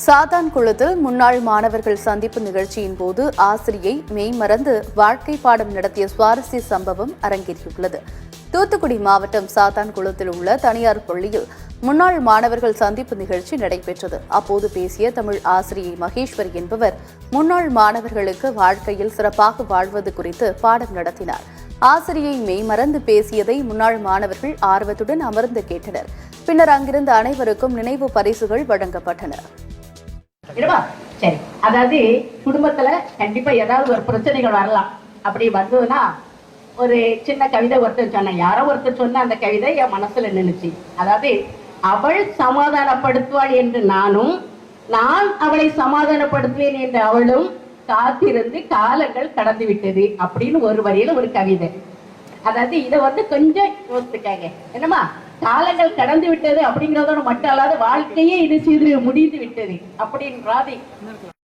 சாத்தான்குளத்தில் முன்னாள் மாணவர்கள் சந்திப்பு நிகழ்ச்சியின் போது ஆசிரியை மெய்மறந்து வாழ்க்கை பாடம் நடத்திய சுவாரஸ்ய சம்பவம் அரங்கேறியுள்ளது. தூத்துக்குடி மாவட்டம் சாத்தான்குளத்தில் உள்ள தனியார் பள்ளியில் முன்னாள் மாணவர்கள் சந்திப்பு நிகழ்ச்சி நடைபெற்றது. அப்போது பேசிய தமிழ் ஆசிரியை மகேஸ்வரி என்பவர் முன்னாள் மாணவர்களுக்கு வாழ்க்கையில் சிறப்பாக வாழ்வது குறித்து பாடம் நடத்தினார். ஆசிரியை மெய்மறந்து பேசியதை முன்னாள் மாணவர்கள் ஆர்வத்துடன் அமர்ந்து கேட்டனர். பின்னர் அங்கிருந்த அனைவருக்கும் நினைவு பரிசுகள் வழங்கப்பட்டன. சரி, அதாவது குடும்பத்துல கண்டிப்பா ஏதாவது ஒரு பிரச்சனைகள் வரலாம். அப்படி வந்ததுன்னா ஒரு சின்ன கவிதை ஒருத்தர் சொன்ன, யாரோ ஒருத்தர் சொன்ன அந்த கவிதை என் மனசுல நின்னுச்சு. அதாவது, அவள் சமாதானப்படுத்துவாள் என்று நானும், நான் அவளை சமாதானப்படுத்துவேன் என்று அவளும் காத்திருந்து காலங்கள் கடந்து விட்டது அப்படின்னு ஒரு வரியில ஒரு கவிதை. அதாவது இதை கொஞ்சம் யோசித்துக்காங்க. என்னமா, காலங்கள் கடந்து விட்டது அப்படிங்கிறதோட மட்டும் அல்லாத வாழ்க்கையே இது செய்து முடிந்து விட்டது அப்படின்றாது.